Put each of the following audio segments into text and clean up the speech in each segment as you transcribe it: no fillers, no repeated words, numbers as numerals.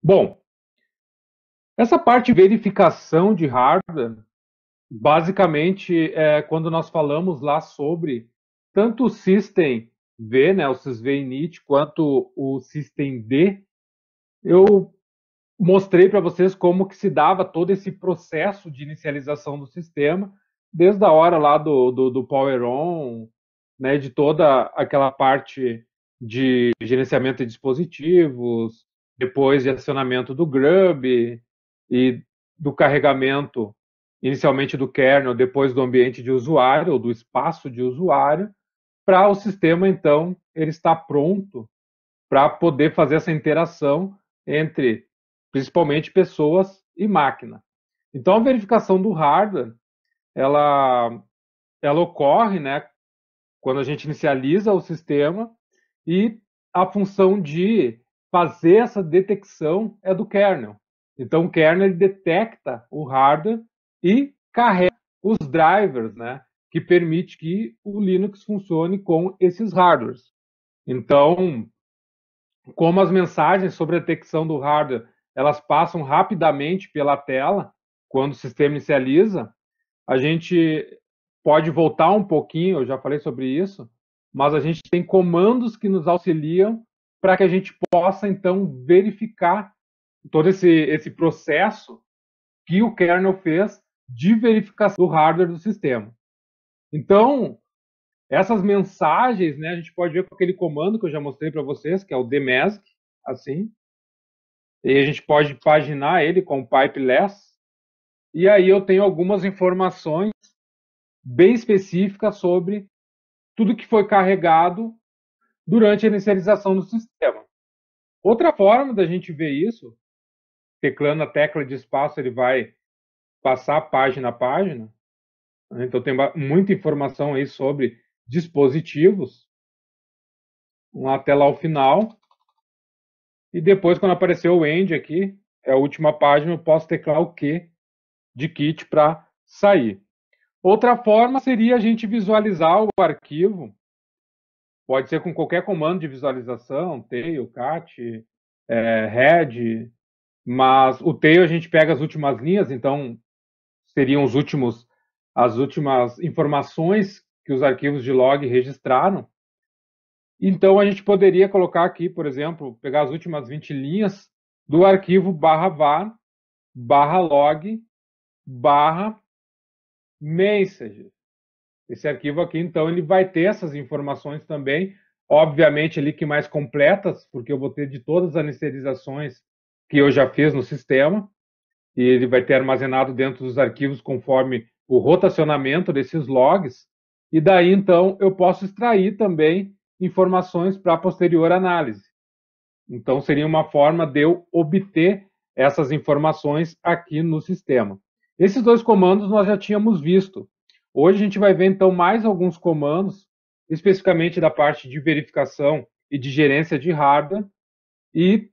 Bom, essa parte de verificação de hardware, basicamente, é quando nós falamos lá sobre tanto o System V, né, o SysV init, quanto o System D, eu mostrei para vocês como que se dava todo esse processo de inicialização do sistema, desde a hora lá do Power On, né, de toda aquela parte de gerenciamento de dispositivos, depois de acionamento do Grub e do carregamento inicialmente do kernel, depois do ambiente de usuário ou do espaço de usuário, para o sistema então ele estar pronto para poder fazer essa interação entre principalmente pessoas e máquina. Então a verificação do hardware ela ocorre, né, quando a gente inicializa o sistema, e a função de fazer essa detecção é do kernel. Então o kernel ele detecta o hardware e carrega os drivers, né, que permite que o Linux funcione com esses hardwares. Então, como as mensagens sobre a detecção do hardware elas passam rapidamente pela tela quando o sistema inicializa, a gente pode voltar um pouquinho, eu já falei sobre isso, mas a gente tem comandos que nos auxiliam para que a gente possa, então, verificar todo esse processo que o kernel fez de verificação do hardware do sistema. Então, essas mensagens, né, a gente pode ver com aquele comando que eu já mostrei para vocês, que é o dmask, assim, e a gente pode paginar ele com pipeless, e aí eu tenho algumas informações bem específicas sobre tudo que foi carregado durante a inicialização do sistema. Outra forma da gente ver isso, teclando a tecla de espaço, ele vai passar página a página, né? Então tem muita informação aí sobre dispositivos. Vamos lá, até lá o final. E depois, quando apareceu o end aqui, é a última página, eu posso teclar o Q de kit para sair. Outra forma seria a gente visualizar o arquivo. Pode ser com qualquer comando de visualização, tail, cat, head, mas o tail a gente pega as últimas linhas, então seriam as últimas informações que os arquivos de log registraram. Então a gente poderia colocar aqui, por exemplo, pegar as últimas 20 linhas do arquivo /var /log /message. Esse arquivo aqui, então, ele vai ter essas informações também, obviamente ali que mais completas, porque eu vou ter de todas as inicializações que eu já fiz no sistema, e ele vai ter armazenado dentro dos arquivos conforme o rotacionamento desses logs, e daí, então, eu posso extrair também informações para posterior análise. Então, seria uma forma de eu obter essas informações aqui no sistema. Esses dois comandos nós já tínhamos visto. Hoje a gente vai ver, então, mais alguns comandos, especificamente da parte de verificação e de gerência de hardware, e,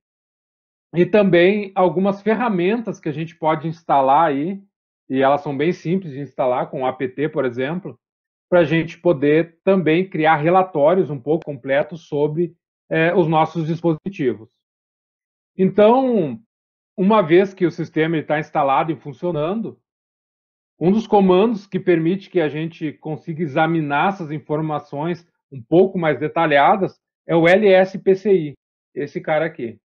e também algumas ferramentas que a gente pode instalar aí, e elas são bem simples de instalar, com o apt, por exemplo, para a gente poder também criar relatórios um pouco completos sobre os nossos dispositivos. Então, uma vez que o sistema está instalado e funcionando, um dos comandos que permite que a gente consiga examinar essas informações um pouco mais detalhadas é o lspci, esse cara aqui.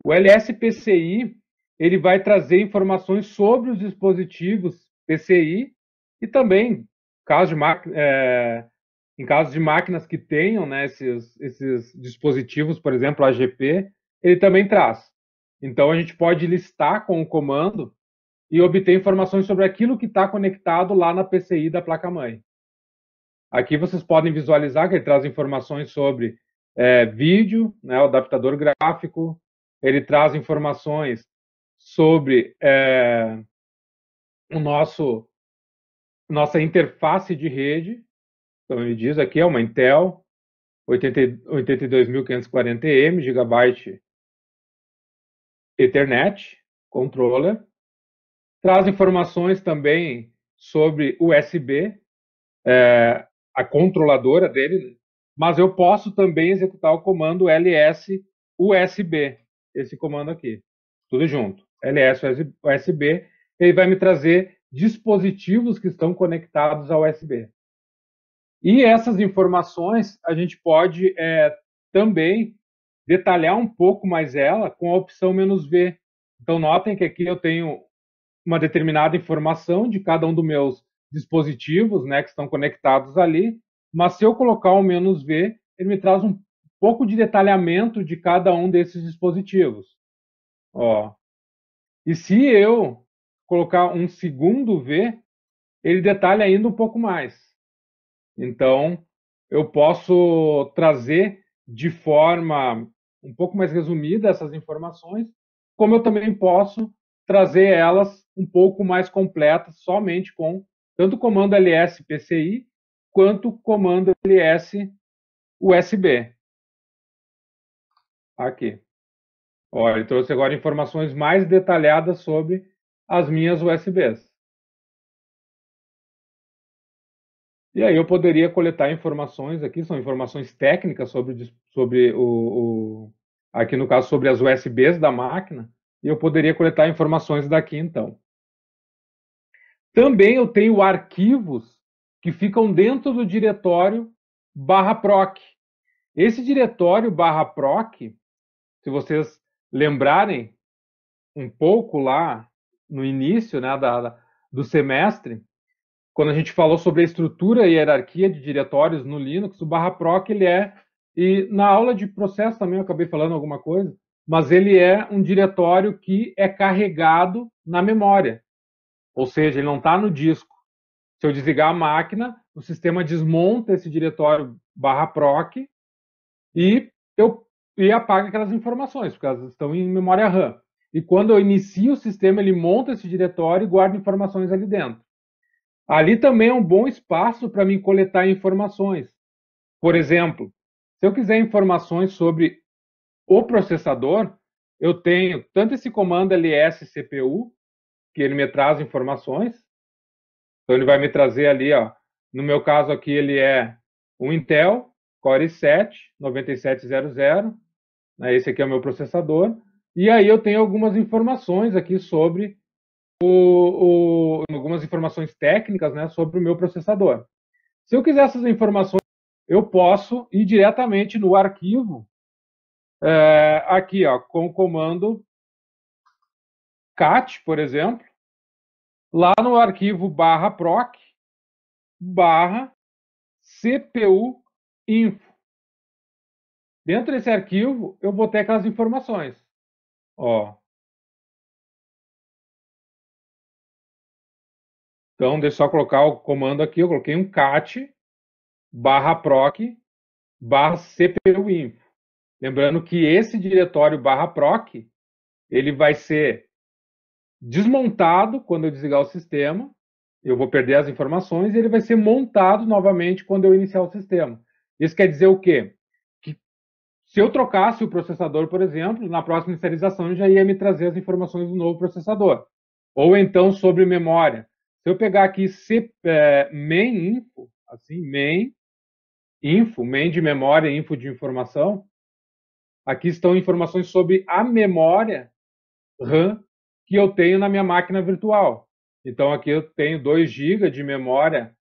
O lspci ele vai trazer informações sobre os dispositivos PCI e também, em caso de máquinas que tenham, né, esses dispositivos, por exemplo, AGP, ele também traz. Então a gente pode listar com o comando e obter informações sobre aquilo que está conectado lá na PCI da placa-mãe. Aqui vocês podem visualizar que ele traz informações sobre vídeo, né, o adaptador gráfico, ele traz informações sobre nossa interface de rede. Então ele diz aqui, é uma Intel 82.540M, GB Ethernet, controller. Traz informações também sobre USB, a controladora dele, mas eu posso também executar o comando ls usb. esse comando aqui, tudo junto, ls USB, ele vai me trazer dispositivos que estão conectados ao USB. E essas informações a gente pode também detalhar um pouco mais ela com a opção "-v". Então notem que aqui eu tenho uma determinada informação de cada um dos meus dispositivos, né, que estão conectados ali, mas se eu colocar o "-v", ele me traz um pouco de detalhamento de cada um desses dispositivos. Ó. E se eu colocar um segundo "v", ele detalha ainda um pouco mais. Então, eu posso trazer de forma um pouco mais resumida essas informações, como eu também posso trazer elas um pouco mais completas somente com tanto o comando ls PCI quanto o comando ls USB. Aqui. Olha, ele trouxe agora informações mais detalhadas sobre as minhas USBs. E aí eu poderia coletar informações aqui, são informações técnicas sobre aqui no caso sobre as USBs da máquina, e eu poderia coletar informações daqui então. Também eu tenho arquivos que ficam dentro do diretório /proc. Esse diretório /proc, se vocês lembrarem um pouco lá no início, né, do semestre, quando a gente falou sobre a estrutura e hierarquia de diretórios no Linux, o /proc ele e na aula de processo também eu acabei falando alguma coisa, mas ele é um diretório que é carregado na memória, ou seja, ele não está no disco. Se eu desligar a máquina, o sistema desmonta esse diretório /proc e apaga aquelas informações, porque elas estão em memória RAM. E quando eu inicio o sistema, ele monta esse diretório e guarda informações ali dentro. Ali também é um bom espaço para mim coletar informações. Por exemplo, se eu quiser informações sobre o processador, eu tenho tanto esse comando ls-cpu, que ele me traz informações. Então ele vai me trazer ali, ó, no meu caso aqui ele é um Intel Core i7 9700, né, esse aqui é o meu processador. E aí eu tenho algumas informações aqui sobre algumas informações técnicas, né, sobre o meu processador. Se eu quiser essas informações, eu posso ir diretamente no arquivo, aqui, ó, com o comando cat, por exemplo, lá no arquivo /proc /cpu info. Dentro desse arquivo, eu botei aquelas informações. Ó. Então, deixa eu só colocar o comando aqui. Eu coloquei um cat /proc /cpu info. Lembrando que esse diretório /proc ele vai ser desmontado quando eu desligar o sistema. Eu vou perder as informações e ele vai ser montado novamente quando eu iniciar o sistema. Isso quer dizer o quê? Que se eu trocasse o processador, por exemplo, na próxima inicialização já ia me trazer as informações do novo processador. Ou então sobre memória. Se eu pegar aqui main info, assim, main info, main de memória, info de informação, aqui estão informações sobre a memória RAM que eu tenho na minha máquina virtual. Então aqui eu tenho 2 GB de memória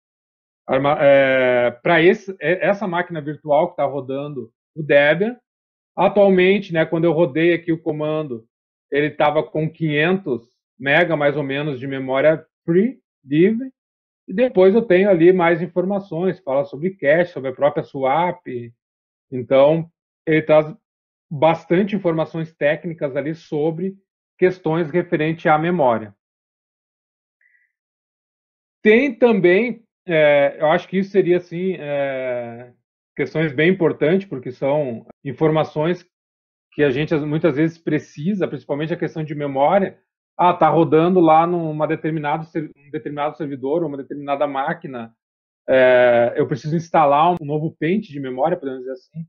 para essa máquina virtual que está rodando o Debian. Atualmente, né, quando eu rodei aqui o comando, ele estava com 500 MB mais ou menos de memória free, livre, e depois eu tenho ali mais informações, fala sobre cache, sobre a própria swap. Então, ele traz bastante informações técnicas ali sobre questões referentes à memória. Tem também, eu acho que isso seria assim, questões bem importantes, porque são informações que a gente muitas vezes precisa, principalmente a questão de memória. Tá rodando lá um determinado servidor, uma determinada máquina, eu preciso instalar um novo pente de memória, podemos dizer assim,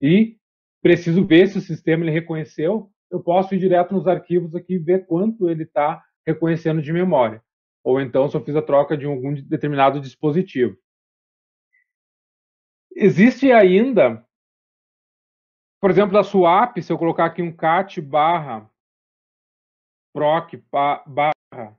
e preciso ver se o sistema ele reconheceu. Eu posso ir direto nos arquivos aqui e ver quanto ele está reconhecendo de memória. Ou então se eu fiz a troca de algum determinado dispositivo. Existe ainda Por exemplo, da swap, se eu colocar aqui um cat barra proc barra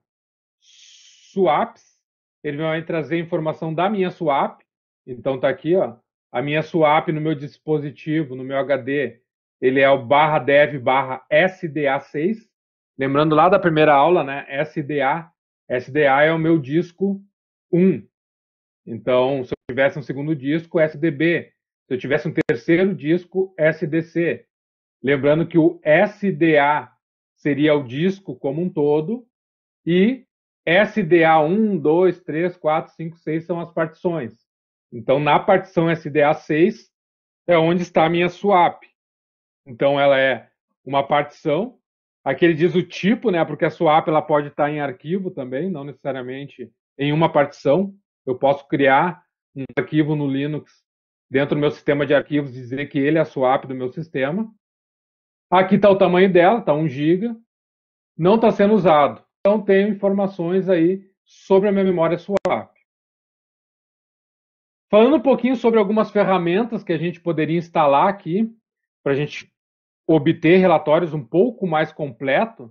swaps, ele vai trazer informação da minha swap. Então tá aqui, ó, a minha swap no meu dispositivo, no meu HD, ele é o barra dev barra SDA6. Lembrando lá da primeira aula, né? SDA é o meu disco 1. Então, se eu tivesse um segundo disco, SDB. Se eu tivesse um terceiro disco, SDC. Lembrando que o SDA seria o disco como um todo e SDA 1, 2, 3, 4, 5, 6 são as partições. Então, na partição SDA 6 é onde está a minha swap. Então, ela é uma partição. Aqui ele diz o tipo, né? Porque a swap ela pode estar em arquivo também, não necessariamente em uma partição. Eu posso criar um arquivo no Linux dentro do meu sistema de arquivos e dizer que ele é a swap do meu sistema. Aqui está o tamanho dela, está 1 GB. Não está sendo usado. Então, tenho informações aí sobre a minha memória swap. Falando um pouquinho sobre algumas ferramentas que a gente poderia instalar aqui, para a gente obter relatórios um pouco mais completos.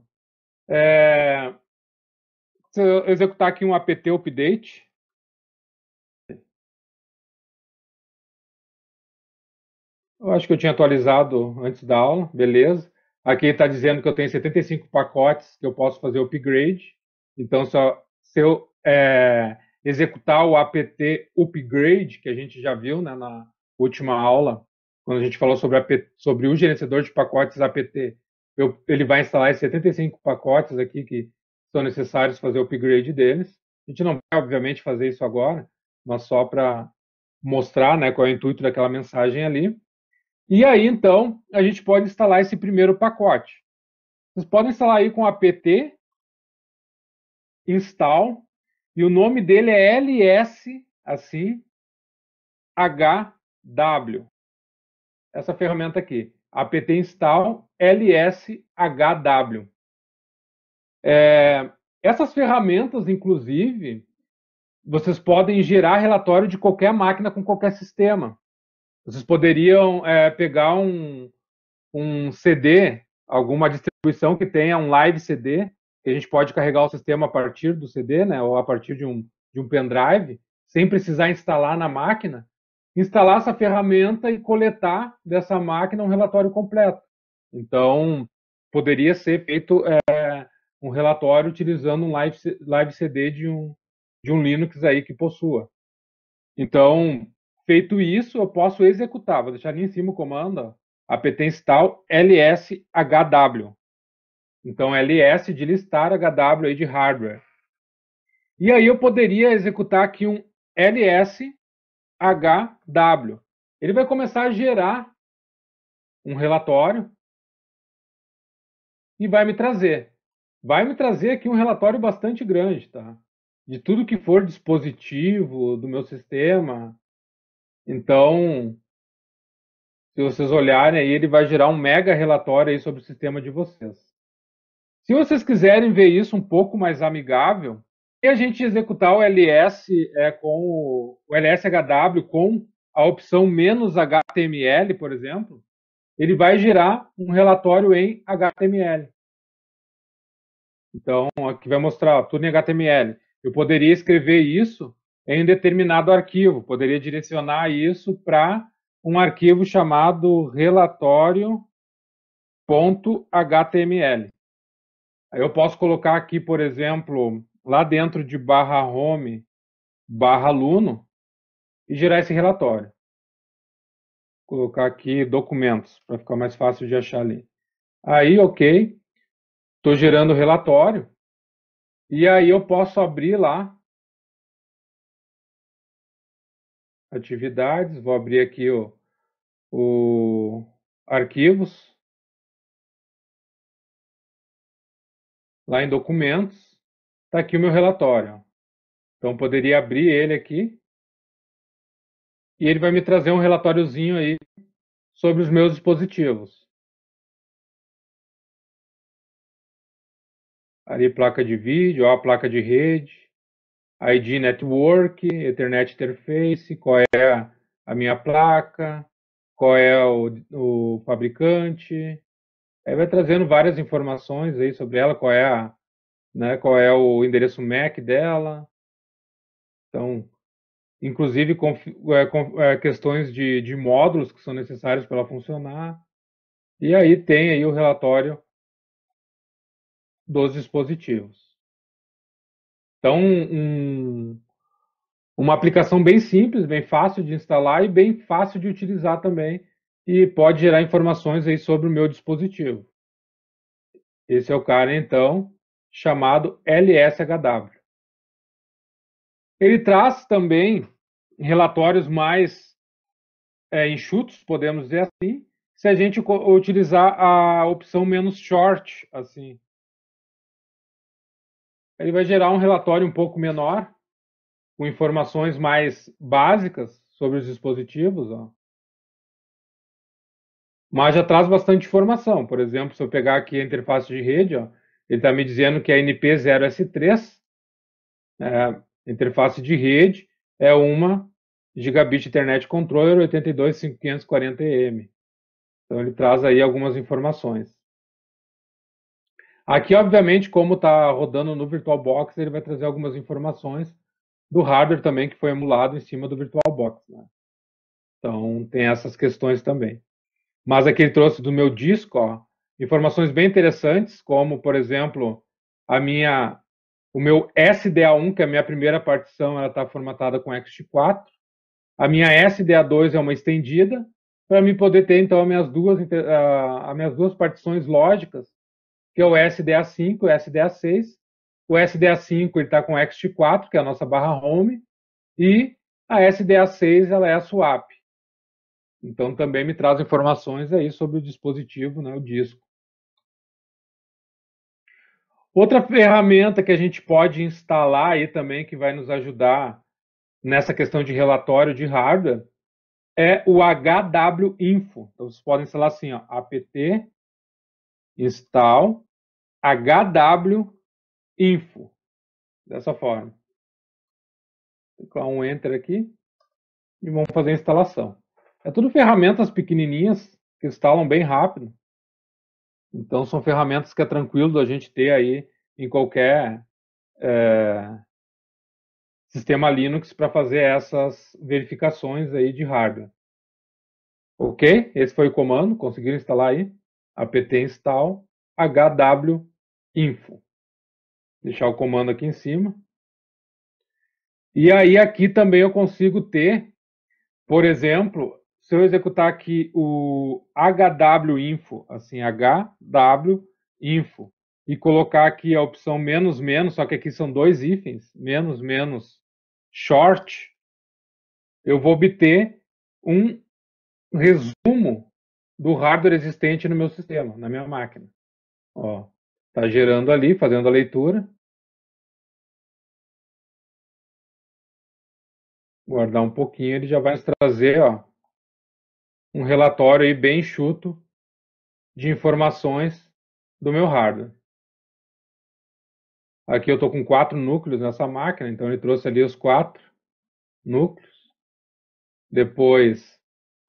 Se eu executar aqui um apt update, eu acho que eu tinha atualizado antes da aula, beleza. Aqui está dizendo que eu tenho 75 pacotes que eu posso fazer upgrade. Então, se eu executar o apt upgrade, que a gente já viu, né, na última aula, quando a gente falou sobre o gerenciador de pacotes apt, ele vai instalar esses 75 pacotes aqui que são necessários fazer o upgrade deles. A gente não vai, obviamente, fazer isso agora, mas só para mostrar, né, qual é o intuito daquela mensagem ali. E aí, então, a gente pode instalar esse primeiro pacote. Vocês podem instalar aí com apt install, e o nome dele é ls, assim, hw. Essa ferramenta aqui, apt install lshw. Essas ferramentas, inclusive, vocês podem gerar relatório de qualquer máquina com qualquer sistema. Vocês poderiam pegar um CD, alguma distribuição que tenha um live CD, que a gente pode carregar o sistema a partir do CD, né, ou a partir de um pendrive, sem precisar instalar na máquina, instalar essa ferramenta e coletar dessa máquina um relatório completo. Então, poderia ser feito um relatório utilizando um live CD de um Linux aí que possua. Então, feito isso, eu posso executar. Vou deixar ali em cima o comando, ó, apt install lshw. Então, ls de listar, hw aí de hardware. E aí eu poderia executar aqui um lshw. Ele vai começar a gerar um relatório e vai me trazer. Vai me trazer aqui um relatório bastante grande, tá? De tudo que for dispositivo do meu sistema. Então, se vocês olharem aí, ele vai gerar um mega relatório aí sobre o sistema de vocês. Se vocês quiserem ver isso um pouco mais amigável, e a gente executar o ls com o lshw com a opção menos HTML, por exemplo, ele vai gerar um relatório em HTML. Então, aqui vai mostrar tudo em HTML. Eu poderia escrever isso em um determinado arquivo, poderia direcionar isso para um arquivo chamado relatório.html. Aí eu posso colocar aqui, por exemplo, lá dentro de barra home, barra aluno, e gerar esse relatório. Vou colocar aqui documentos, para ficar mais fácil de achar ali. Aí, ok, estou gerando o relatório, e aí eu posso abrir lá atividades, vou abrir aqui o arquivos, lá em documentos, está aqui o meu relatório. Então, poderia abrir ele aqui, e ele vai me trazer um relatóriozinho aí sobre os meus dispositivos. Ali, placa de vídeo, ó, a placa de rede, ID Network, Ethernet Interface, qual é a minha placa, qual é o fabricante, aí vai trazendo várias informações aí sobre ela, né, qual é o endereço MAC dela, então, inclusive questões de módulos que são necessários para ela funcionar, e aí tem aí o relatório dos dispositivos. Então, uma aplicação bem simples, bem fácil de instalar e bem fácil de utilizar também, e pode gerar informações aí sobre o meu dispositivo. Esse é o cara, então, chamado LSHW. Ele traz também relatórios mais enxutos, podemos dizer assim, se a gente utilizar a opção menos short, assim. Ele vai gerar um relatório um pouco menor, com informações mais básicas sobre os dispositivos, ó. Mas já traz bastante informação. Por exemplo, se eu pegar aqui a interface de rede, ó, ele está me dizendo que a NP0S3, interface de rede, é uma Gigabit Ethernet Controller 82.540M. Então ele traz aí algumas informações. Aqui, obviamente, como está rodando no VirtualBox, ele vai trazer algumas informações do hardware também que foi emulado em cima do VirtualBox, né? Então tem essas questões também. Mas aqui ele trouxe do meu disco, ó, informações bem interessantes, como, por exemplo, o meu SDA1, que é a minha primeira partição, ela está formatada com ext4. A minha SDA2 é uma estendida, para mim poder ter, então, as minhas duas partições lógicas, que é o SDA5 e o SDA6. O SDA5 está com ext4, que é a nossa barra home, e a SDA6 ela é a swap. Então também me traz informações aí sobre o dispositivo, né, o disco. Outra ferramenta que a gente pode instalar aí também, que vai nos ajudar nessa questão de relatório de hardware, é o HW Info. Então vocês podem instalar assim, ó, apt install HW Info. Dessa forma. Vou colocar um Enter aqui e vamos fazer a instalação. É tudo ferramentas pequenininhas que instalam bem rápido. Então são ferramentas que é tranquilo da gente ter aí em qualquer sistema Linux para fazer essas verificações aí de hardware. Ok? Esse foi o comando, conseguiram instalar aí? apt install hw info. Deixar o comando aqui em cima. E aí aqui também eu consigo ter, por exemplo, se eu executar aqui o hw info, assim, hw info, e colocar aqui a opção menos menos, só que aqui são dois hífens, menos menos short, eu vou obter um resumo do hardware existente no meu sistema, na minha máquina. Ó, tá gerando ali, fazendo a leitura. Guardar um pouquinho, ele já vai nos trazer, ó, um relatório aí bem enxuto de informações do meu hardware. Aqui eu estou com 4 núcleos nessa máquina, então ele trouxe ali os 4 núcleos. Depois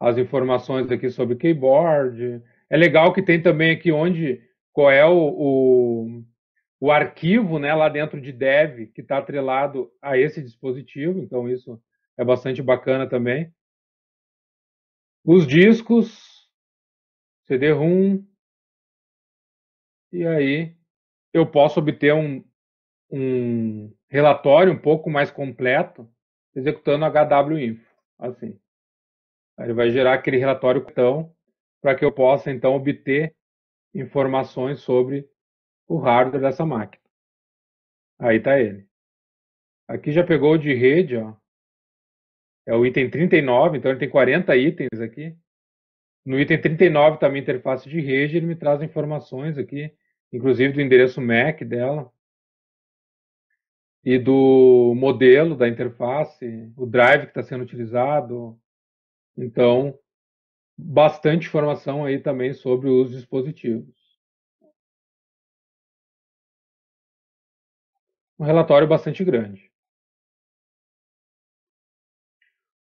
as informações aqui sobre keyboard. É legal que tem também aqui qual é o arquivo, né, lá dentro de dev que está atrelado a esse dispositivo, então isso é bastante bacana também. Os discos, CD-ROM, e aí eu posso obter um relatório um pouco mais completo executando HWInfo, assim. Aí ele vai gerar aquele relatório então, para que eu possa então obter informações sobre o hardware dessa máquina. Aí está ele. Aqui já pegou o de rede, ó. É o item 39, então ele tem 40 itens aqui. No item 39 está a minha interface de rede, ele me traz informações aqui, inclusive do endereço MAC dela e do modelo da interface, o drive que está sendo utilizado. Então, bastante informação aí também sobre os dispositivos. Um relatório bastante grande.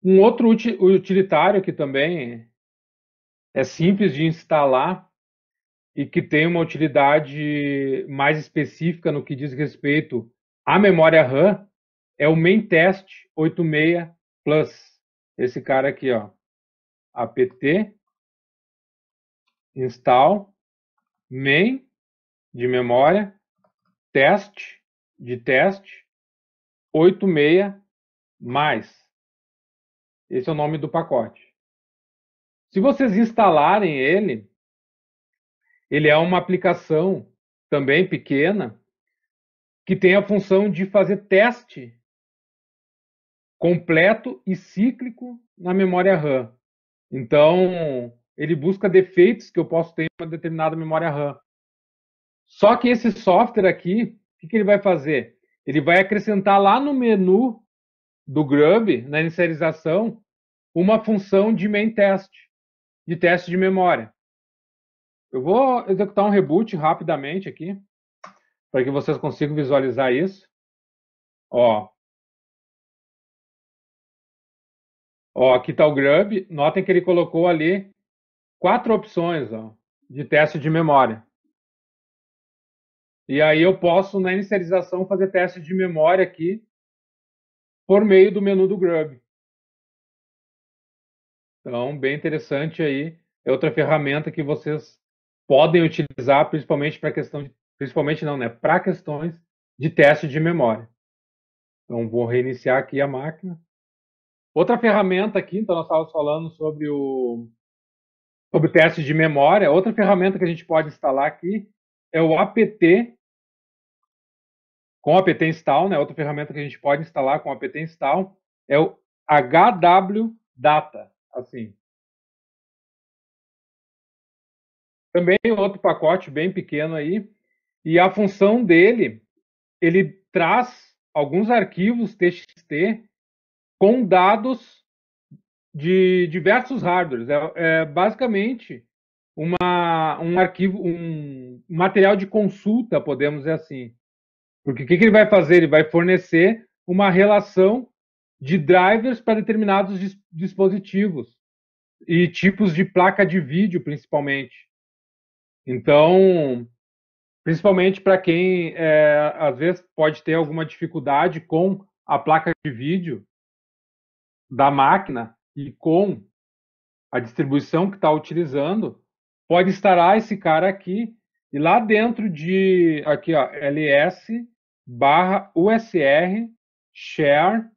Um outro utilitário que também é simples de instalar e que tem uma utilidade mais específica no que diz respeito à memória RAM é o MainTest 86 Plus. Esse cara aqui, ó, apt install main de memória, teste de teste 86 mais. Esse é o nome do pacote. Se vocês instalarem ele, ele é uma aplicação também pequena que tem a função de fazer teste completo e cíclico na memória RAM. Então, ele busca defeitos que eu posso ter em uma determinada memória RAM. Só que esse software aqui, o que ele vai fazer? Ele vai acrescentar lá no menu do Grub, na inicialização, uma função de main test, de teste de memória. Eu vou executar um reboot rapidamente aqui, para que vocês consigam visualizar isso. Ó, aqui está o Grub. Notem que ele colocou ali 4 opções, ó, de teste de memória. E aí eu posso, na inicialização, fazer teste de memória aqui por meio do menu do Grub. Então, bem interessante aí. É outra ferramenta que vocês podem utilizar, principalmente para questão de, principalmente não, né? Para questões de teste de memória. Então, vou reiniciar aqui a máquina. Outra ferramenta aqui, então nós estávamos falando sobre teste de memória. Outra ferramenta que a gente pode instalar aqui é o apt, com o apt install, né? Outra ferramenta que a gente pode instalar com o apt install é o hwdata, assim. Também outro pacote bem pequeno aí. E a função dele, ele traz alguns arquivos TXT com dados de diversos hardwares. É basicamente um arquivo, um material de consulta, podemos dizer assim. Porque o que ele vai fazer? Ele vai fornecer uma relação de drivers para determinados dispositivos e tipos de placa de vídeo, principalmente. Então, principalmente para quem às vezes pode ter alguma dificuldade com a placa de vídeo da máquina e com a distribuição que está utilizando, pode instalar esse cara aqui e lá dentro de aqui ó, ls barra usr share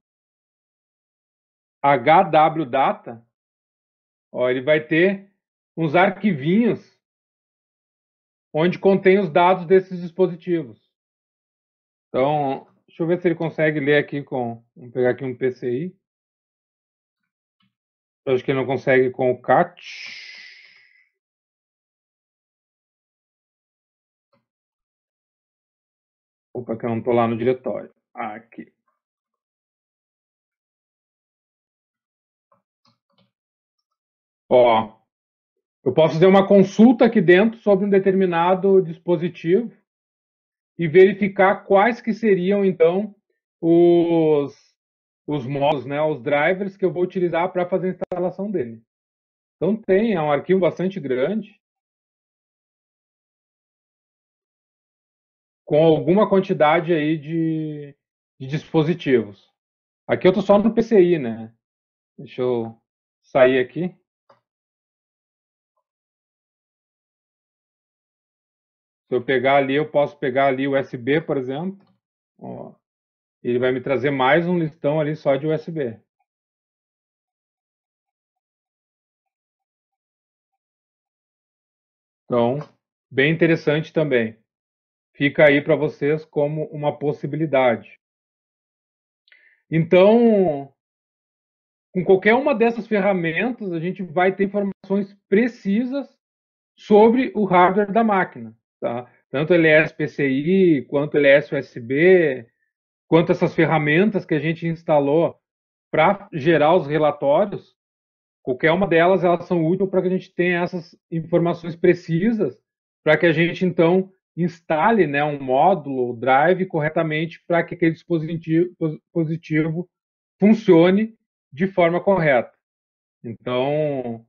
hwdata, ó, ele vai ter uns arquivinhos onde contém os dados desses dispositivos. Então, deixa eu ver se ele consegue ler aqui com. Vamos pegar aqui um PCI. Eu acho que ele não consegue com o CAT. Opa, que eu não estou lá no diretório. Aqui. Ó, eu posso fazer uma consulta aqui dentro sobre um determinado dispositivo e verificar quais que seriam, então, os modos, né, os drivers que eu vou utilizar para fazer a instalação dele. Então é um arquivo bastante grande, com alguma quantidade aí de dispositivos. Aqui eu estou só no PCI, né? Deixa eu sair aqui. Se eu pegar ali, eu posso pegar ali o USB, por exemplo. Ó, ele vai me trazer mais um listão ali só de USB. Então, bem interessante também. Fica aí para vocês como uma possibilidade. Então, com qualquer uma dessas ferramentas, a gente vai ter informações precisas sobre o hardware da máquina. Tá? Tanto LS PCI, quanto LS USB, quanto essas ferramentas que a gente instalou para gerar os relatórios, qualquer uma delas elas são úteis para que a gente tenha essas informações precisas, para que a gente então instale, né, um módulo, drive corretamente para que aquele dispositivo funcione de forma correta. Então,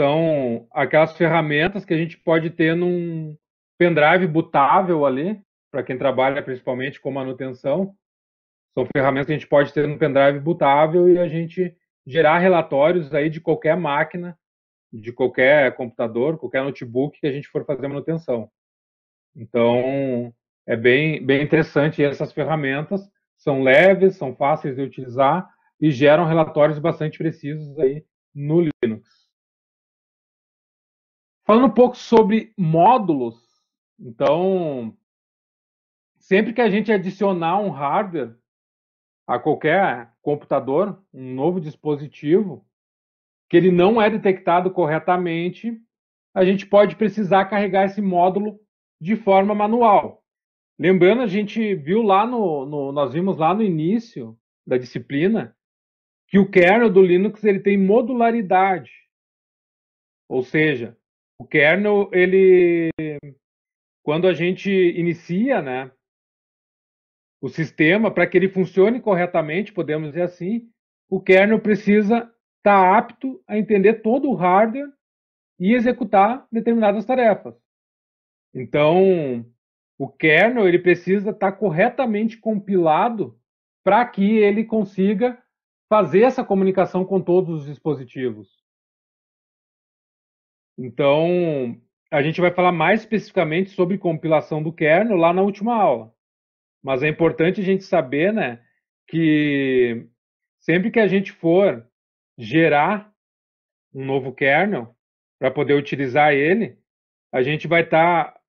São aquelas ferramentas que a gente pode ter num pendrive bootável ali, para quem trabalha principalmente com manutenção. São ferramentas que a gente pode ter no pendrive bootável e a gente gerar relatórios aí de qualquer máquina, de qualquer computador, qualquer notebook que a gente for fazer manutenção. Então, é bem interessante essas ferramentas, são leves, são fáceis de utilizar e geram relatórios bastante precisos aí no Linux. Falando um pouco sobre módulos, então, sempre que a gente adicionar um hardware a qualquer computador, um novo dispositivo, que ele não é detectado corretamente, a gente pode precisar carregar esse módulo de forma manual. Lembrando, a gente viu lá nós vimos lá no início da disciplina que o kernel do Linux ele tem modularidade, ou seja, o kernel ele, quando a gente inicia, né, o sistema para que ele funcione corretamente, podemos dizer assim, o kernel precisa estar apto a entender todo o hardware e executar determinadas tarefas. Então, o kernel ele precisa estar corretamente compilado para que ele consiga fazer essa comunicação com todos os dispositivos. Então, a gente vai falar mais especificamente sobre compilação do kernel lá na última aula. Mas é importante a gente saber, né, que sempre que a gente for gerar um novo kernel para poder utilizar ele, a gente vai estar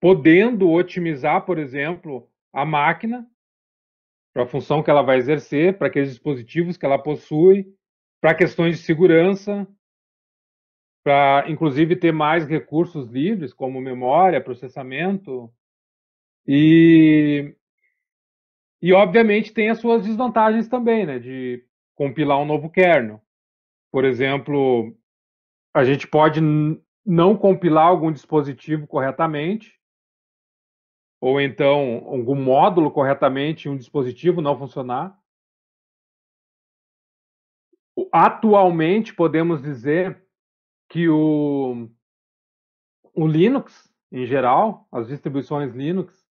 podendo otimizar, por exemplo, a máquina para a função que ela vai exercer, para aqueles dispositivos que ela possui, para questões de segurança, para inclusive ter mais recursos livres, como memória, processamento, e, e obviamente tem as suas desvantagens também, né, de compilar um novo kernel. Por exemplo, a gente pode não compilar algum dispositivo corretamente, ou então algum módulo corretamente em um dispositivo não funcionar. Atualmente, podemos dizer que o Linux, em geral, as distribuições Linux,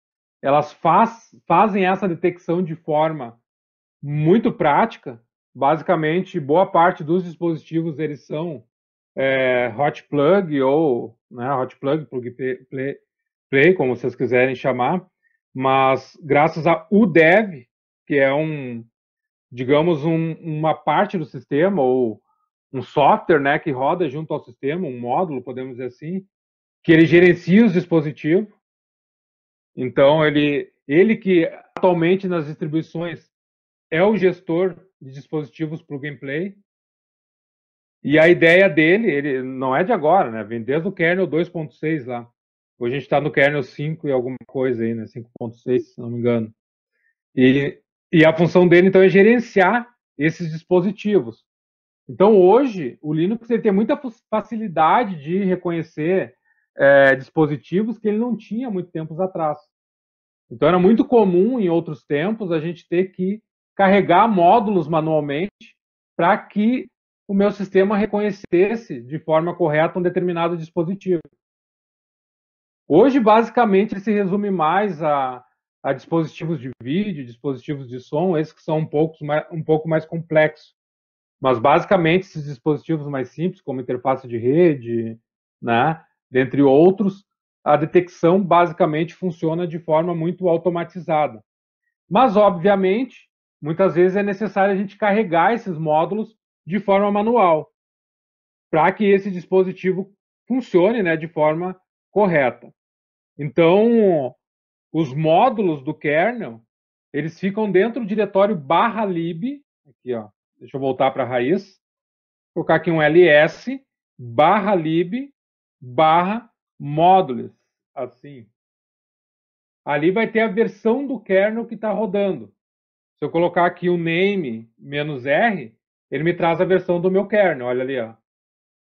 elas fazem essa detecção de forma muito prática. Basicamente, boa parte dos dispositivos eles são hot plug ou hot plug, play, como vocês quiserem chamar, mas graças a UDEV, que é digamos, uma parte do sistema ou um software, né, que roda junto ao sistema, um módulo, podemos dizer assim, que ele gerencia os dispositivos. Então, ele que atualmente nas distribuições é o gestor de dispositivos plug and play. E a ideia dele, ele não é de agora, né? Vem desde o kernel 2.6 lá. Hoje a gente está no kernel 5 e alguma coisa aí, né? 5.6, se não me engano. E a função dele, então, é gerenciar esses dispositivos. Então, hoje, o Linux ele tem muita facilidade de reconhecer dispositivos que ele não tinha muito tempos atrás. Então, era muito comum, em outros tempos, a gente ter que carregar módulos manualmente para que o meu sistema reconhecesse de forma correta um determinado dispositivo. Hoje, basicamente, ele se resume mais a dispositivos de vídeo, dispositivos de som, esses que são um pouco mais complexos. Mas, basicamente, esses dispositivos mais simples, como interface de rede, né, dentre outros, a detecção basicamente funciona de forma muito automatizada. Mas, obviamente, muitas vezes é necessário a gente carregar esses módulos de forma manual, para que esse dispositivo funcione, né, de forma correta. Então, os módulos do kernel, eles ficam dentro do diretório /lib, aqui ó, deixa eu voltar para a raiz, vou colocar aqui um ls /lib /módulos, assim. Ali vai ter a versão do kernel que está rodando. Se eu colocar aqui o name -r, ele me traz a versão do meu kernel, olha ali, ó.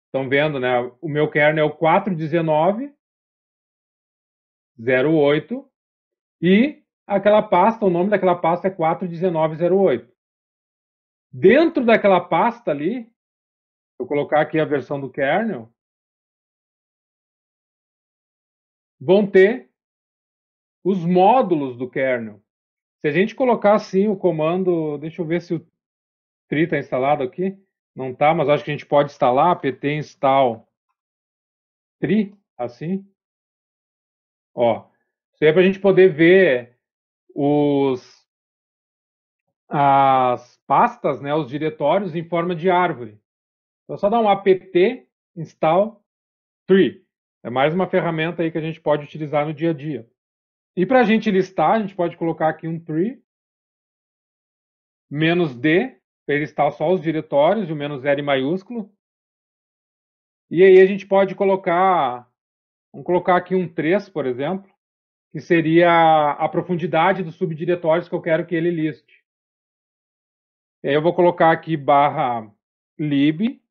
Estão vendo, né? O meu kernel é o 4.19.08 e aquela pasta, o nome daquela pasta é 4.19.08. Dentro daquela pasta ali, eu colocar aqui a versão do kernel, vão ter os módulos do kernel. Se a gente colocar assim o comando, deixa eu ver se o tri está instalado aqui. Não está, mas acho que a gente pode instalar apt install tri, assim. Ó, isso aí é para a gente poder ver as pastas, né, os diretórios em forma de árvore. Então, só dar um apt install tree. É mais uma ferramenta aí que a gente pode utilizar no dia a dia. E para a gente listar, a gente pode colocar aqui um tree, "-d", para ele listar só os diretórios, e o "-r" maiúsculo. E aí a gente pode colocar, vamos colocar aqui um 3, por exemplo, que seria a profundidade dos subdiretórios que eu quero que ele liste. E aí eu vou colocar aqui /lib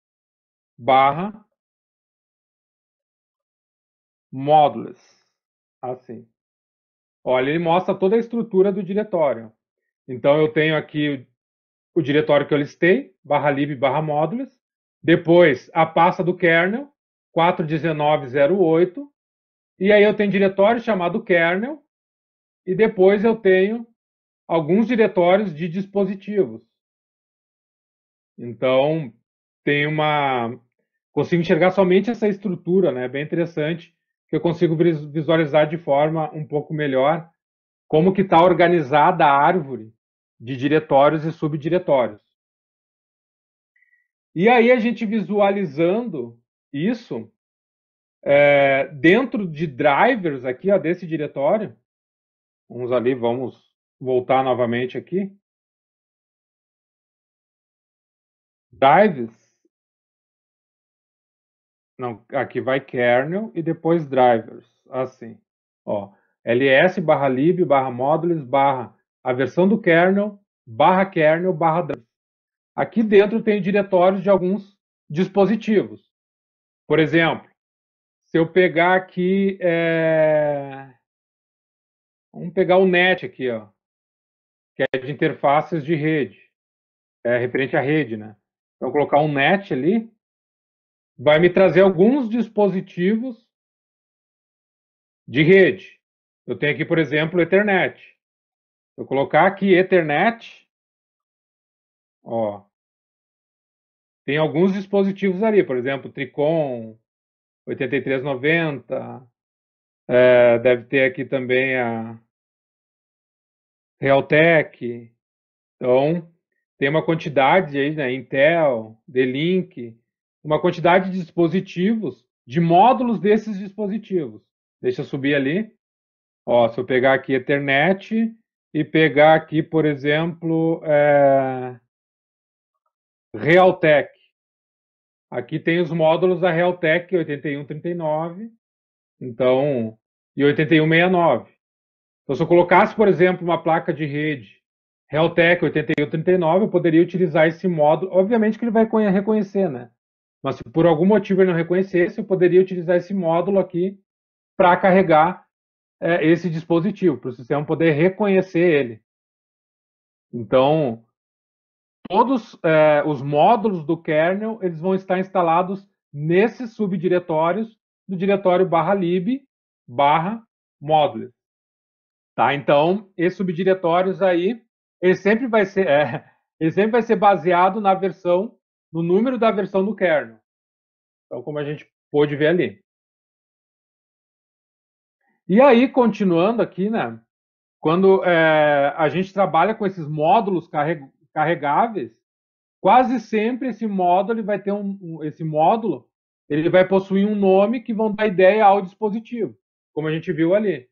/modules, assim. Olha, ele mostra toda a estrutura do diretório. Então eu tenho aqui o diretório que eu listei, /lib /modules, depois a pasta do kernel, 41908, e aí eu tenho diretório chamado kernel, e depois eu tenho alguns diretórios de dispositivos. Então, tem consigo enxergar somente essa estrutura, né? Bem interessante, que eu consigo visualizar de forma um pouco melhor como que está organizada a árvore de diretórios e subdiretórios. E aí a gente visualizando isso dentro de drivers aqui, ó, desse diretório, vamos voltar novamente aqui. Drivers, não, aqui vai kernel e depois drivers, assim, ó, ls/lib/modules/ a versão do kernel /kernel /drivers. Aqui dentro tem diretórios de alguns dispositivos. Por exemplo, se eu pegar aqui, vamos pegar o NET aqui, ó, que é de interfaces de rede, referente à rede, né? Então, colocar um NET ali, vai me trazer alguns dispositivos de rede. Eu tenho aqui, por exemplo, Ethernet. Se eu colocar aqui Ethernet, ó, tem alguns dispositivos ali, por exemplo, Tricom 8390, deve ter aqui também a Realtek. Então, tem uma quantidade aí, né, Intel, D-Link, uma quantidade de dispositivos, de módulos desses dispositivos. Deixa eu subir ali. Ó, se eu pegar aqui Ethernet e pegar aqui, por exemplo, Realtek. Aqui tem os módulos da Realtek 8139, então, e 8169. Então, se eu colocasse, por exemplo, uma placa de rede Realtek 8139, eu poderia utilizar esse módulo. Obviamente que ele vai reconhecer, né? Mas se por algum motivo ele não reconhecesse, eu poderia utilizar esse módulo aqui para carregar esse dispositivo, para o sistema poder reconhecer ele. Então, todos os módulos do kernel eles vão estar instalados nesses subdiretórios do diretório /lib /modules. Tá? Então, esses subdiretórios aí, ele sempre vai ser baseado na versão, no número da versão do kernel. Então, como a gente pôde ver ali. E aí, continuando aqui, né? Quando a gente trabalha com esses módulos carregáveis, quase sempre esse módulo vai ter esse módulo, ele vai possuir um nome que vão dar ideia ao dispositivo, como a gente viu ali.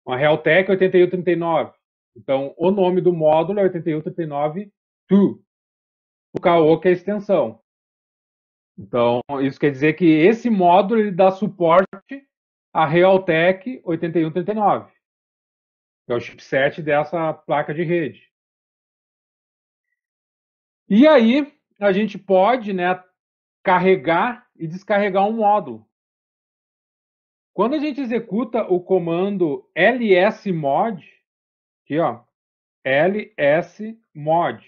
Uma Realtek 8139. Então, o nome do módulo é 8139.2. O KO que é a extensão. Então, isso quer dizer que esse módulo ele dá suporte à Realtek 8139, que é o chipset dessa placa de rede. E aí, a gente pode, né, carregar e descarregar um módulo. Quando a gente executa o comando lsmod, aqui ó, lsmod,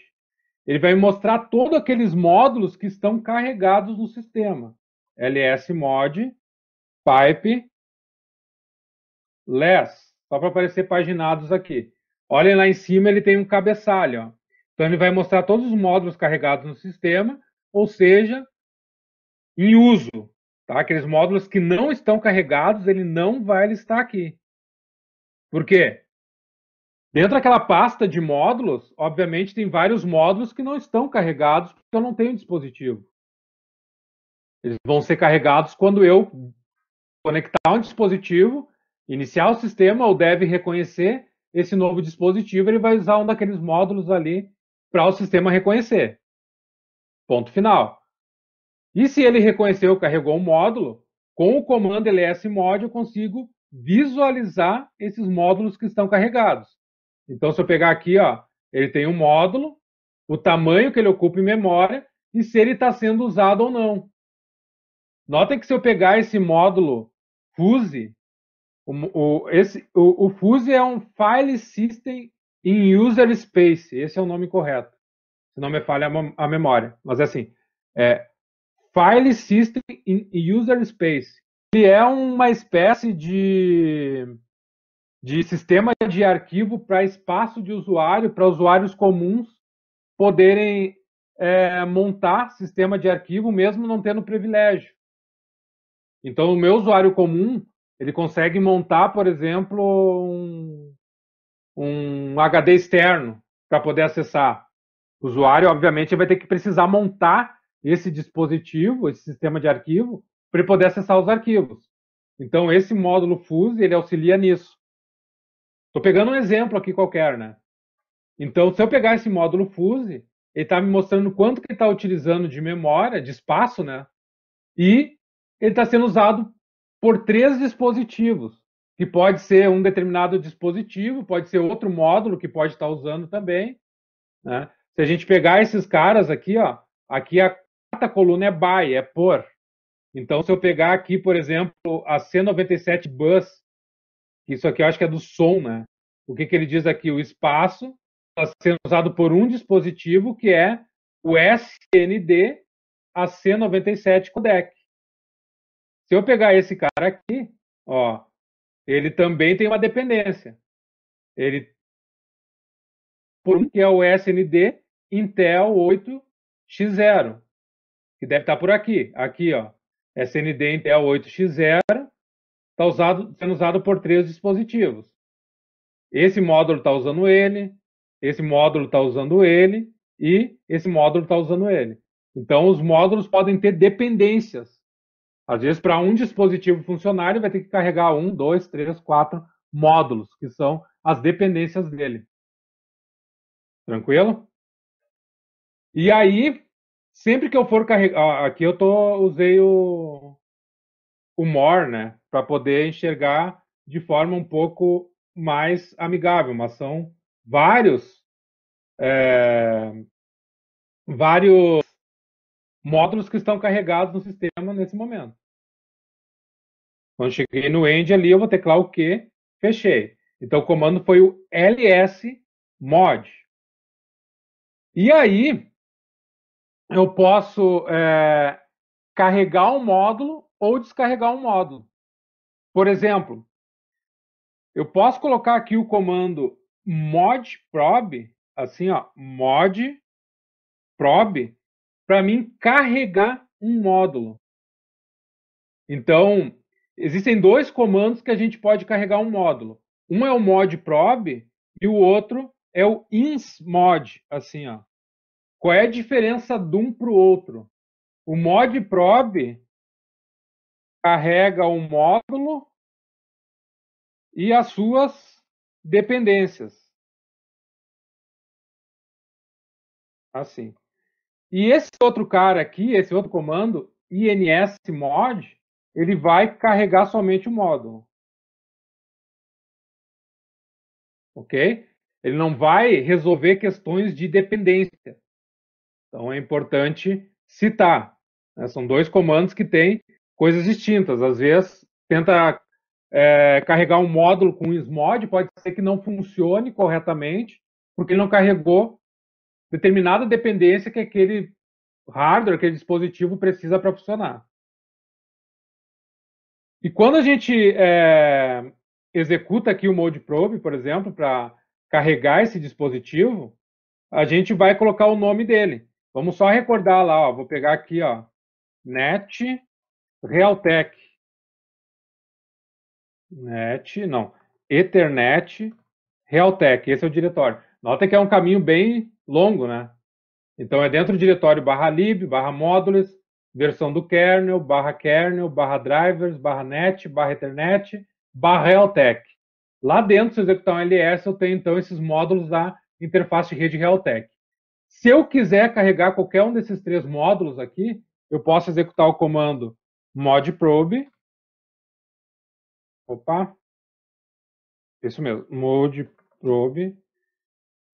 ele vai mostrar todos aqueles módulos que estão carregados no sistema. ls-mod pipe less, só para aparecer paginados aqui. Olhem lá em cima, ele tem um cabeçalho. Ó. Então, ele vai mostrar todos os módulos carregados no sistema, ou seja, em uso. Tá? Aqueles módulos que não estão carregados, ele não vai listar aqui. Por quê? Dentro daquela pasta de módulos, obviamente, tem vários módulos que não estão carregados porque eu não tenho dispositivo. Eles vão ser carregados quando eu conectar um dispositivo, iniciar o sistema, ou deve reconhecer esse novo dispositivo, ele vai usar um daqueles módulos ali para o sistema reconhecer. Ponto final. E se ele reconheceu, carregou um módulo, com o comando ls-mod eu consigo visualizar esses módulos que estão carregados. Então, se eu pegar aqui, ó, ele tem um módulo, o tamanho que ele ocupa em memória e se ele está sendo usado ou não. Notem que se eu pegar esse módulo Fuse, o Fuse é um File System in User Space, esse é o nome correto, se não me falha a memória, mas é assim, File System in User Space. Ele é uma espécie de sistema de arquivo para espaço de usuário, para usuários comuns poderem montar sistema de arquivo mesmo não tendo privilégio. Então, o meu usuário comum, ele consegue montar, por exemplo, um HD externo para poder acessar. O usuário, obviamente, vai ter que precisar montar esse dispositivo, esse sistema de arquivo, para ele poder acessar os arquivos. Então, esse módulo Fuse, ele auxilia nisso. Estou pegando um exemplo aqui qualquer, né? Então, se eu pegar esse módulo Fuse, ele está me mostrando quanto que ele está utilizando de memória, de espaço, né? E ele está sendo usado por 3 dispositivos, que pode ser um determinado dispositivo, pode ser outro módulo que pode estar usando também. Né? Se a gente pegar esses caras aqui, ó, aqui a quarta coluna é by, é por. Então, se eu pegar aqui, por exemplo, a C97 Bus, isso aqui eu acho que é do som, né? O que ele diz aqui? O espaço está sendo usado por um dispositivo que é o SND AC97 codec. Se eu pegar esse cara aqui, ó, ele também tem uma dependência. Ele por um que é o SND Intel 8X0, que deve estar por aqui. Aqui, ó, SND Intel 8X0 está sendo usado por 3 dispositivos. Esse módulo está usando ele, esse módulo está usando ele e esse módulo está usando ele. Então, os módulos podem ter dependências. Às vezes, para um dispositivo funcionar, ele vai ter que carregar 1, 2, 3, 4 módulos, que são as dependências dele. Tranquilo? E aí, sempre que eu for carregar... Aqui eu usei o more, né? Para poder enxergar de forma um pouco mais amigável. Mas são vários módulos que estão carregados no sistema nesse momento. Quando cheguei no end ali, eu vou teclar o Q, fechei. Então o comando foi o ls-mod. E aí, eu posso carregar um módulo ou descarregar um módulo. Por exemplo, eu posso colocar aqui o comando modprobe, assim, ó, modprobe, para mim carregar um módulo. Então, existem 2 comandos que a gente pode carregar um módulo. Um é o modprobe e o outro é o insmod, assim, ó. Qual é a diferença de um para o outro? O modprobe carrega o módulo e as suas dependências. Assim. E esse outro cara aqui, esse outro comando, insmod, ele vai carregar somente o módulo. Ok? Ele não vai resolver questões de dependência. Então é importante citar. Né? São 2 comandos que têm coisas distintas. Às vezes, tenta carregar um módulo com smod, pode ser que não funcione corretamente, porque ele não carregou determinada dependência que aquele hardware, aquele dispositivo precisa para funcionar. E quando a gente executa aqui o mode probe, por exemplo, para carregar esse dispositivo, a gente vai colocar o nome dele. Vamos só recordar lá, ó, vou pegar aqui, ó, net Realtek. Ethernet Realtek, esse é o diretório. Nota que é um caminho bem longo, né? Então é dentro do diretório /lib, /módulos, versão do kernel, /drivers, /net, /ethernet, /realtek. Lá dentro, se eu executar um ls, eu tenho então esses módulos da interface de rede Realtek. Se eu quiser carregar qualquer um desses 3 módulos aqui, eu posso executar o comando modprobe. Opa, isso mesmo, modprobe.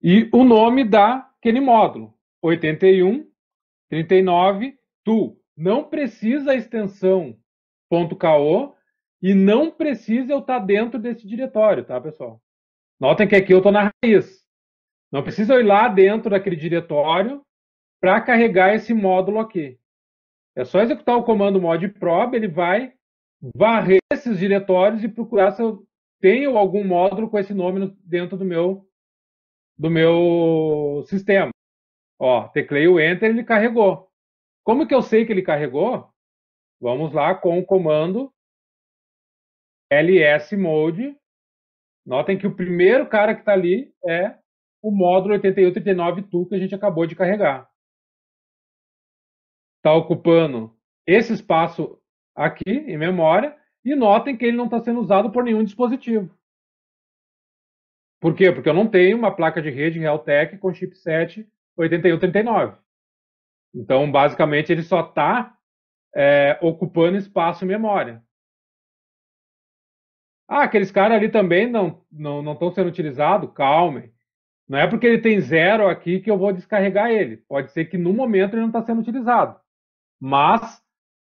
E o nome daquele módulo, 8139 tool. Não precisa a extensão .ko e não precisa eu estar dentro desse diretório, tá, pessoal? Notem que aqui eu estou na raiz. Não precisa eu ir lá dentro daquele diretório para carregar esse módulo aqui. É só executar o comando modprobe, ele vai varrer esses diretórios e procurar se eu tenho algum módulo com esse nome dentro do meu sistema. Ó, teclei o Enter, ele carregou. Como que eu sei que ele carregou? Vamos lá com o comando lsmode. Notem que o primeiro cara que está ali é o módulo 8139 TU que a gente acabou de carregar. Está ocupando esse espaço aqui em memória e notem que ele não está sendo usado por nenhum dispositivo. Por quê? Porque eu não tenho uma placa de rede Realtek com chipset 8139. Então, basicamente, ele só está ocupando espaço em memória. Ah, aqueles caras ali também não estão sendo utilizados? Calmem. Não é porque ele tem 0 aqui que eu vou descarregar ele. Pode ser que no momento ele não está sendo utilizado. Mas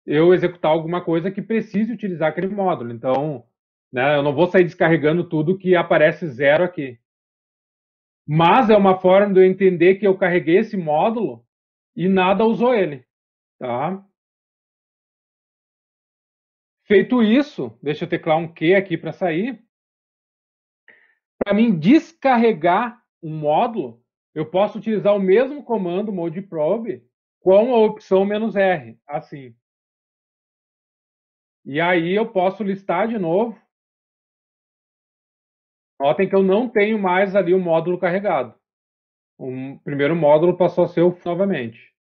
eu executar alguma coisa que precise utilizar aquele módulo. Então, né, eu não vou sair descarregando tudo que aparece 0 aqui. Mas é uma forma de eu entender que eu carreguei esse módulo e nada usou ele. Tá? Feito isso, deixa eu teclar um Q aqui para sair. Para mim descarregar um módulo, eu posso utilizar o mesmo comando modprobe com a opção "-r", assim. E aí eu posso listar de novo. Notem que eu não tenho mais ali o módulo carregado. O primeiro módulo passou a ser o novamente.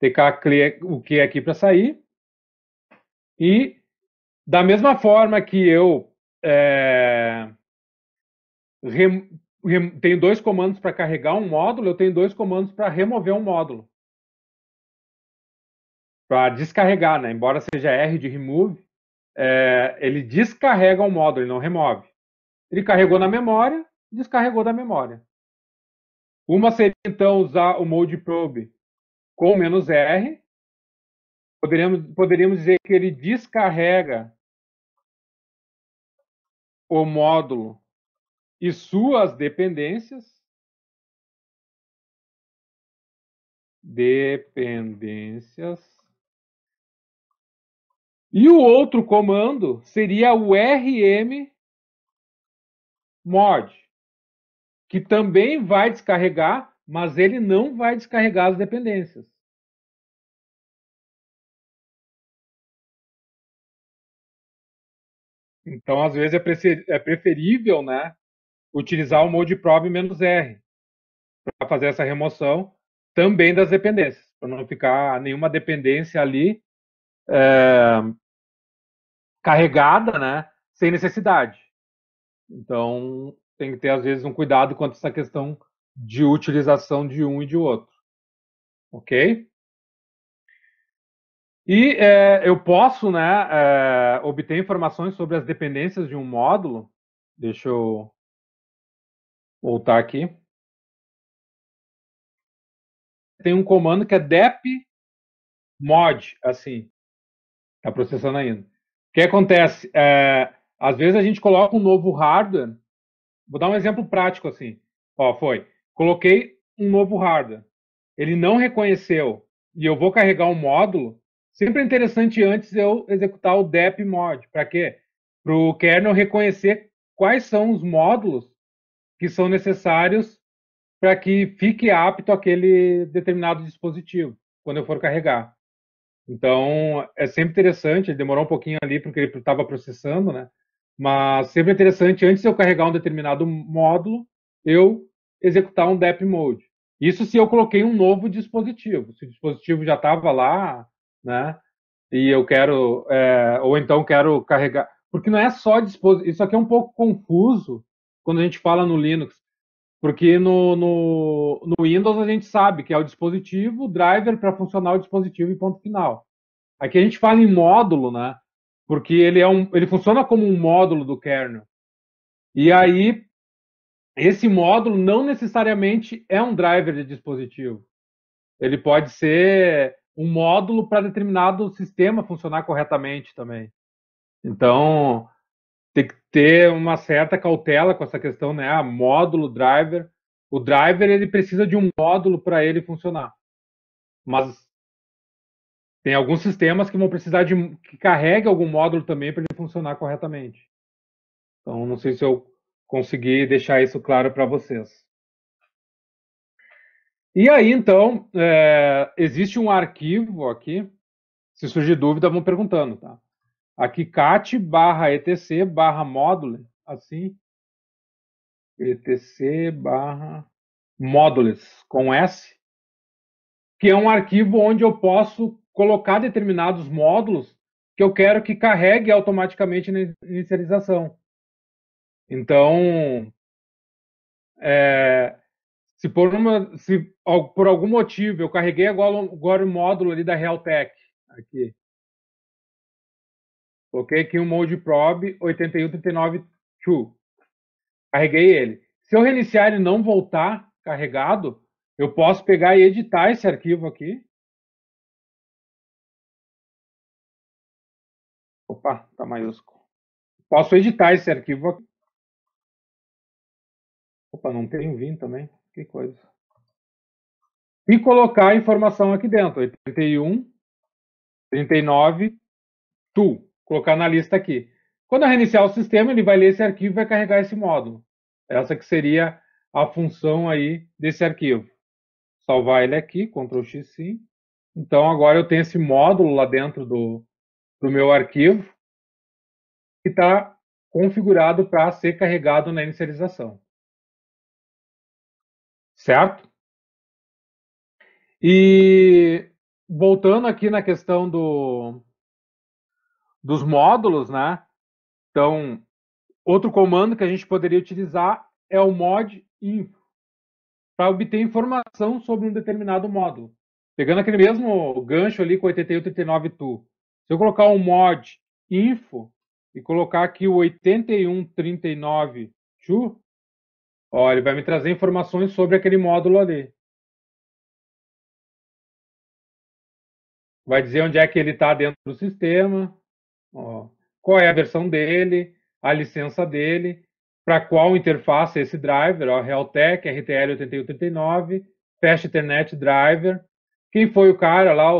Teclar o Q aqui para sair. E da mesma forma que eu tenho 2 comandos para carregar um módulo, eu tenho 2 comandos para remover um módulo. Para descarregar, né? Embora seja R de remove, ele descarrega um módulo, ele não remove. Ele carregou na memória, descarregou da memória. Uma seria, então, usar o modprobe com "-r". Poderíamos dizer que ele descarrega o módulo e suas dependências. E o outro comando seria o rmmod, que também vai descarregar, mas ele não vai descarregar as dependências. Então, às vezes, é preferível, né, utilizar o modprobe "-r para fazer essa remoção também das dependências, para não ficar nenhuma dependência ali carregada, né, sem necessidade. Então, tem que ter, às vezes, um cuidado quanto a essa questão de utilização de um e de outro. Ok? E eu posso, né, obter informações sobre as dependências de um módulo. Deixa eu voltar aqui. Tem um comando que é dep-mod, assim. Está processando ainda. O que acontece? Às vezes a gente coloca um novo hardware. Vou dar um exemplo prático assim. Ó, foi. coloquei um novo hardware, ele não reconheceu e eu vou carregar um módulo, sempre é interessante antes eu executar o dep mod. Para quê? Para o kernel reconhecer quais são os módulos que são necessários para que fique apto aquele determinado dispositivo, quando eu for carregar. Então, é sempre interessante, ele demorou um pouquinho ali porque ele estava processando, né? Mas sempre é interessante, antes de eu carregar um determinado módulo, eu executar um dep mode. Isso se eu coloquei um novo dispositivo. Se o dispositivo já estava lá, né? E eu quero, ou então quero carregar. Porque não é só dispositivo. Isso aqui é um pouco confuso quando a gente fala no Linux. Porque no Windows a gente sabe que é o dispositivo, o driver para funcionar o dispositivo e ponto final. Aqui a gente fala em módulo, né? Porque ele funciona como um módulo do kernel. E aí, esse módulo não necessariamente é um driver de dispositivo. Ele pode ser um módulo para determinado sistema funcionar corretamente também. Então, tem que ter uma certa cautela com essa questão, né? Ah, módulo, driver. O driver ele precisa de um módulo para ele funcionar. Mas tem alguns sistemas que vão precisar de que carregue algum módulo também para ele funcionar corretamente. Então, não sei se eu consegui deixar isso claro para vocês. E aí, então, existe um arquivo aqui. Se surgir dúvida, vão perguntando, tá? Aqui, cat barra etc barra módulo, assim, etc barra módulos, com S, que é um arquivo onde eu posso colocar determinados módulos que eu quero que carregue automaticamente na inicialização. Então, se por algum motivo eu carreguei agora o módulo ali da Realtek, aqui, coloquei aqui um mode probe 8139.2, carreguei ele. Se eu reiniciar ele não voltar carregado, eu posso pegar e editar esse arquivo aqui. Opa, tá maiúsculo. Posso editar esse arquivo aqui. Opa, não tem Vim também. Que coisa. E colocar a informação aqui dentro. 81, 39, tu. Colocar na lista aqui. Quando eu reiniciar o sistema, ele vai ler esse arquivo e vai carregar esse módulo. Essa que seria a função aí desse arquivo. Salvar ele aqui, Ctrl X sim. Então agora eu tenho esse módulo lá dentro do meu arquivo que está configurado para ser carregado na inicialização. Certo? E voltando aqui na questão dos módulos, né? Então, outro comando que a gente poderia utilizar é o mod info, para obter informação sobre um determinado módulo. Pegando aquele mesmo gancho ali com 8139 tu. Se eu colocar um mod info e colocar aqui o 8139 tu, ó, ele vai me trazer informações sobre aquele módulo ali. Vai dizer onde é que ele está dentro do sistema, ó, qual é a versão dele, a licença dele, para qual interface é esse driver, ó, Realtek RTL 8139, Fast Ethernet Driver, quem foi o cara lá,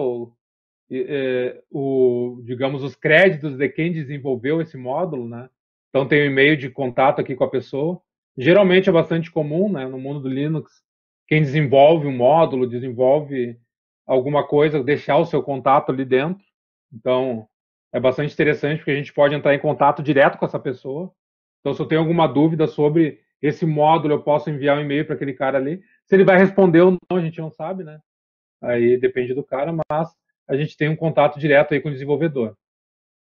digamos, os créditos de quem desenvolveu esse módulo, né? Então tem um e-mail de contato aqui com a pessoa. Geralmente é bastante comum, né, no mundo do Linux, quem desenvolve um módulo, desenvolve alguma coisa, deixar o seu contato ali dentro. Então, é bastante interessante porque a gente pode entrar em contato direto com essa pessoa. Então, se eu tenho alguma dúvida sobre esse módulo, eu posso enviar um e-mail para aquele cara ali. Se ele vai responder ou não, a gente não sabe, né? Aí depende do cara, mas a gente tem um contato direto aí com o desenvolvedor.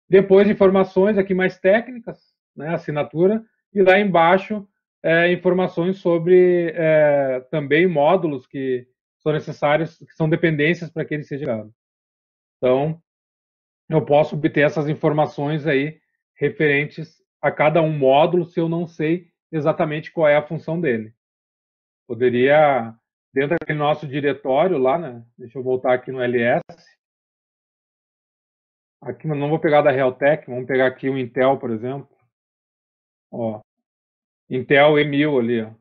Depois, informações aqui mais técnicas, né? Assinatura. E lá embaixo, informações sobre também módulos que são necessários, que são dependências para que ele seja gerado. Então, eu posso obter essas informações aí referentes a cada um módulo se eu não sei exatamente qual é a função dele. Poderia, dentro daquele nosso diretório lá, né? Deixa eu voltar aqui no ls. Aqui não vou pegar da Realtek, vamos pegar aqui o Intel, por exemplo. Ó, Intel E1000 ali, ó.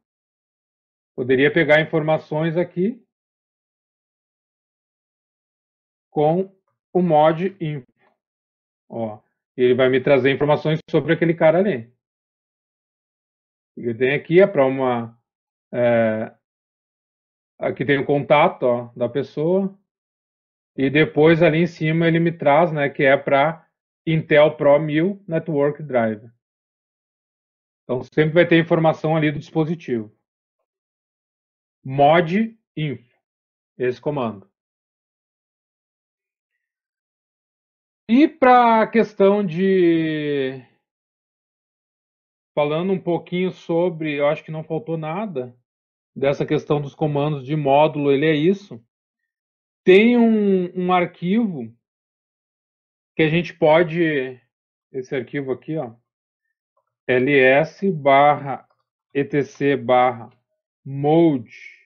Poderia pegar informações aqui com o mod info. Ó, ele vai me trazer informações sobre aquele cara ali. O que tem aqui é para uma... aqui tem o contato, ó, da pessoa. E depois ali em cima ele me traz, né, que é para Intel Pro 1000 Network Drive. Então sempre vai ter informação ali do dispositivo. Mod info, esse comando. E para a questão de... Falando um pouquinho sobre, eu acho que não faltou nada dessa questão dos comandos de módulo, ele é isso. Tem um arquivo que a gente pode, esse arquivo aqui, ó, ls barra etc barra mode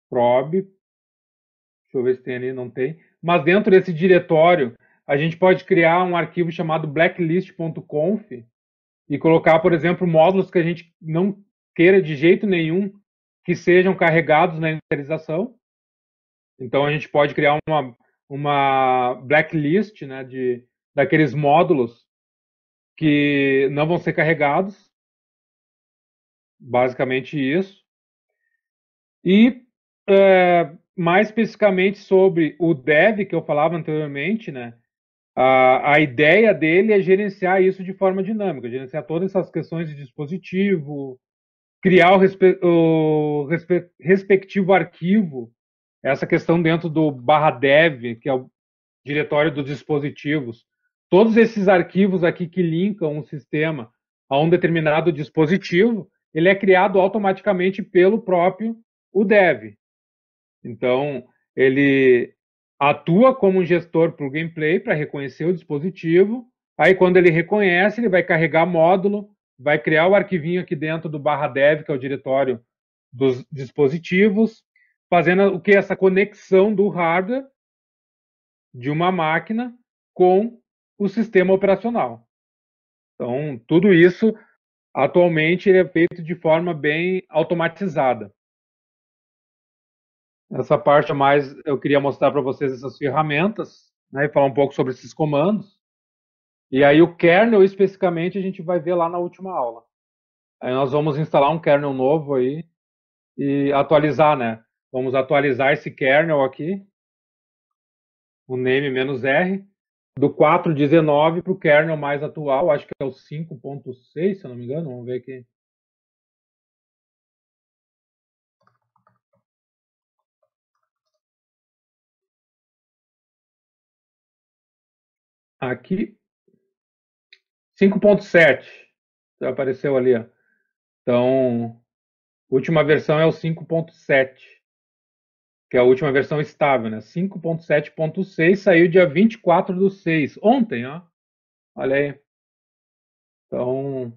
prob, deixa eu ver se tem ali, não tem, mas dentro desse diretório a gente pode criar um arquivo chamado blacklist.conf e colocar, por exemplo, módulos que a gente não queira de jeito nenhum que sejam carregados na inicialização. Então a gente pode criar uma blacklist, né, daqueles módulos que não vão ser carregados, basicamente isso. E mais especificamente sobre o dev que eu falava anteriormente, né, a ideia dele é gerenciar isso de forma dinâmica, gerenciar todas essas questões de dispositivo, criar o respectivo arquivo, essa questão dentro do /dev, que é o diretório dos dispositivos. Todos esses arquivos aqui que linkam um sistema a um determinado dispositivo, ele é criado automaticamente pelo próprio dev. Então, ele atua como um gestor plug and play para reconhecer o dispositivo. Aí, quando ele reconhece, ele vai carregar módulo, vai criar o arquivinho aqui dentro do /dev, que é o diretório dos dispositivos, fazendo o que? Essa conexão do hardware de uma máquina com o sistema operacional. Então, tudo isso, atualmente, é feito de forma bem automatizada. Essa parte a mais, eu queria mostrar para vocês essas ferramentas, né, e falar um pouco sobre esses comandos. E aí o kernel, especificamente, a gente vai ver lá na última aula. Aí nós vamos instalar um kernel novo aí e atualizar, né? Vamos atualizar esse kernel aqui, o name-r, do 4.19 para o kernel mais atual, acho que é o 5.6, se eu não me engano, vamos ver aqui. Aqui, 5.7, já apareceu ali, ó. Então, a última versão é o 5.7, que é a última versão estável, né? 5.7.6 saiu dia 24/6, ontem, ó. Olha aí. Então,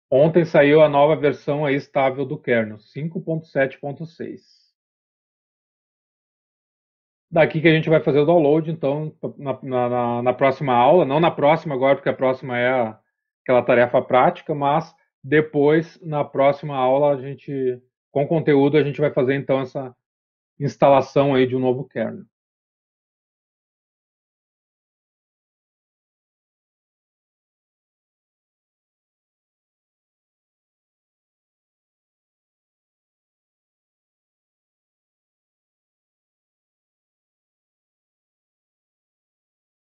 ontem saiu a nova versão aí estável do kernel, 5.7.6. Daqui que a gente vai fazer o download, então, na próxima aula, não na próxima agora, porque a próxima é aquela tarefa prática, mas depois, na próxima aula, com conteúdo, a gente vai fazer então essa instalação aí de um novo kernel.